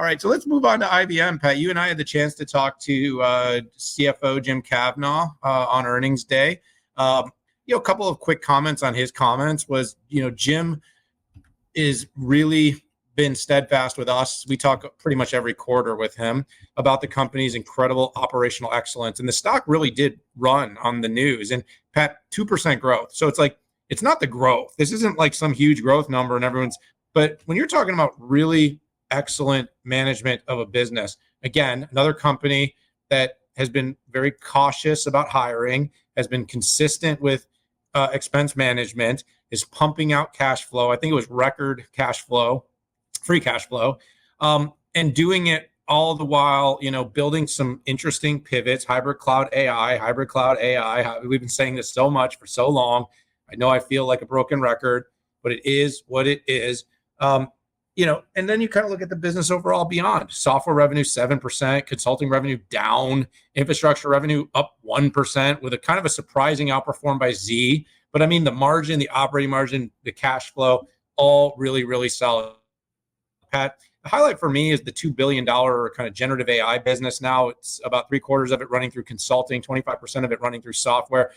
All right, so let's move on to IBM. Pat, you and I had the chance to talk to CFO Jim Kavanaugh on earnings day. A couple of quick comments on his comments was, Jim is really been steadfast with us. We talk pretty much every quarter with him about the company's incredible operational excellence. And the stock really did run on the news. And Pat, 2% growth. So it's not the growth. This isn't like some huge growth number and but when you're talking about really excellent management of a business, again, another company that has been very cautious about hiring, has been consistent with expense management, is pumping out cash flow. I think it was record cash flow, free cash flow, and doing it all the while, building some interesting pivots, hybrid cloud AI. We've been saying this so much for so long. I know I feel like a broken record, but it is what it is. And then you kind of look at the business overall beyond. Software revenue, 7%, consulting revenue down, infrastructure revenue up 1% with a kind of a surprising outperform by Z. But I mean, the margin, the operating margin, the cash flow, all really, really solid. Pat, the highlight for me is the $2 billion kind of generative AI business now. It's about 3/4 of it running through consulting, 25% of it running through software.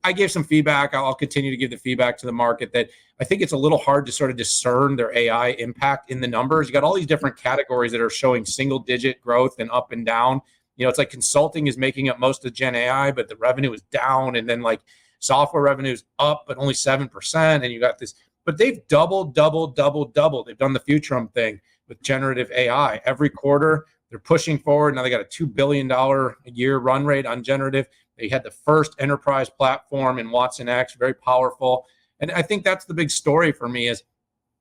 I gave some feedback. I'll continue to give the feedback to the market that I think it's a little hard to sort of discern their AI impact in the numbers. You got all these different categories that are showing single-digit growth and up and down. It's like consulting is making up most of Gen AI, but the revenue is down. And then like software revenue is up, but only 7%. And you got this, but they've doubled. They've done the Futurum thing with generative AI. Every quarter, they're pushing forward. Now they got a $2 billion a year run rate on generative. They had the first enterprise platform in Watson X, very powerful. And I think that's the big story for me is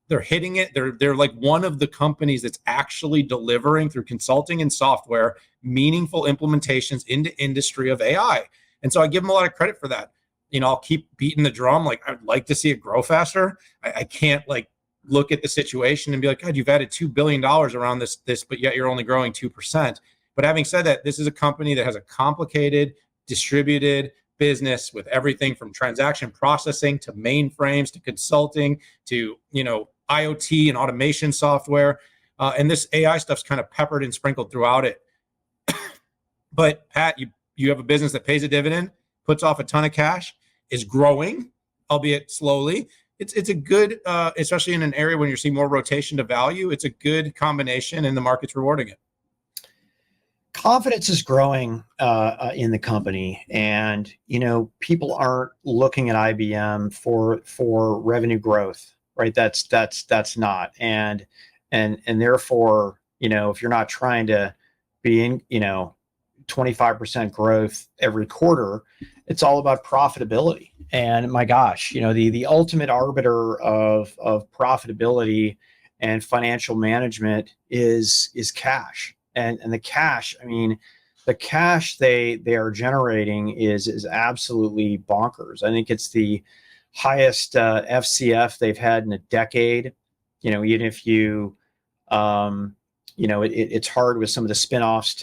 they're hitting it. They're like one of the companies that's actually delivering through consulting and software meaningful implementations into industry of AI. And so I give them a lot of credit for that. I'll keep beating the drum. Like I'd like to see it grow faster. I can't like look at the situation and be like, God, you've added $2 billion around this, but yet you're only growing 2%. But having said that, this is a company that has a complicated distributed business with everything from transaction processing to mainframes to consulting to IoT and automation software, and this AI stuff's kind of peppered and sprinkled throughout it. But Pat, you have a business that pays a dividend, puts off a ton of cash, is growing, albeit slowly. It's a good, especially in an area when you're seeing more rotation to value. It's a good combination, and the market's rewarding it. Confidence is growing in the company, and people aren't looking at IBM for revenue growth, right? That's not, and therefore, if you're not trying to be in 25% growth every quarter, it's all about profitability. And my gosh, the ultimate arbiter of profitability and financial management is cash. And the cash, the cash they are generating is absolutely bonkers. I think it's the highest FCF they've had in a decade. Even if you, it's hard with some of the spinoffs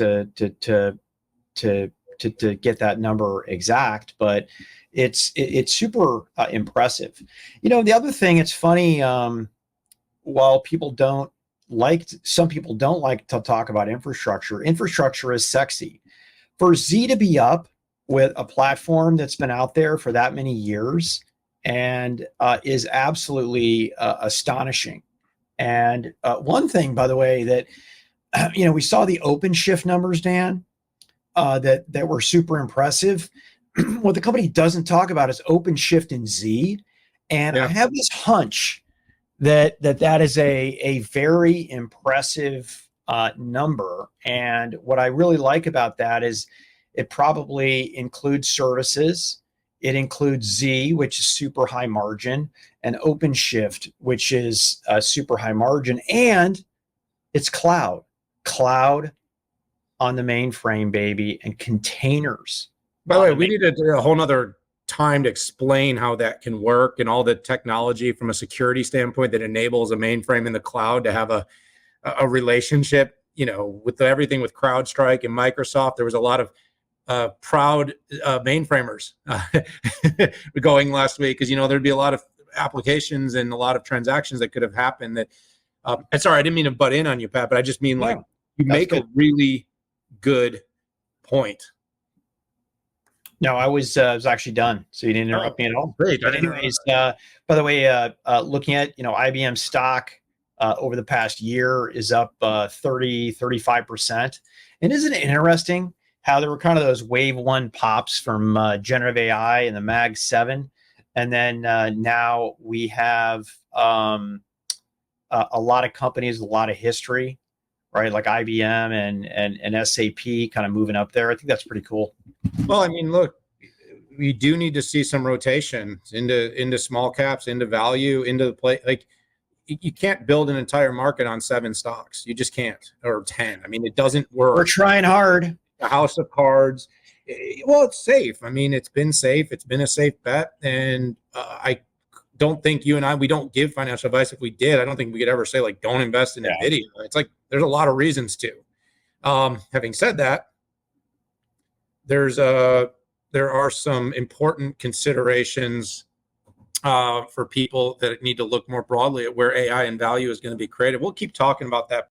to get that number exact, but it's super impressive. The other thing, it's funny, while some people don't like to talk about infrastructure. Infrastructure is sexy. For Z to be up with a platform that's been out there for that many years and is absolutely astonishing. And one thing, by the way, that we saw the OpenShift numbers, Dan, that were super impressive. What the company doesn't talk about is OpenShift and Z. And I have this hunch that is a very impressive number. And what I really like about that is it probably includes services. It includes Z, which is super high margin, and OpenShift, which is super high margin, and it's cloud on the mainframe, baby, and containers. By the way, we need a whole nother time to explain how that can work and all the technology from a security standpoint that enables a mainframe in the cloud to have a relationship, with everything with CrowdStrike and Microsoft. There was a lot of proud mainframers going last week because, there'd be a lot of applications and a lot of transactions that could have happened that And sorry, I didn't mean to butt in on you, Pat, but I just mean like No, you that's make good. a really good point. No, I was actually done, so you didn't interrupt me at all. Great. But anyways, by the way, looking at IBM stock over the past year is up 35%. And isn't it interesting how there were kind of those wave one pops from generative AI and the Mag 7, and then now we have a lot of companies, a lot of history, right? Like IBM and SAP kind of moving up there. I think that's pretty cool. Well, I mean, look, we do need to see some rotation into small caps, into value, into the play. Like you can't build an entire market on 7 stocks. You just can't, or 10. I mean, it doesn't work. We're trying hard. A house of cards. Well, it's safe. I mean, it's been safe. It's been a safe bet, and I don't think you and we don't give financial advice. If we did, I don't think we could ever say like don't invest in Nvidia. It's like there's a lot of reasons to. Having said that, there are some important considerations for people that need to look more broadly at where AI and value is going to be created. We'll keep talking about that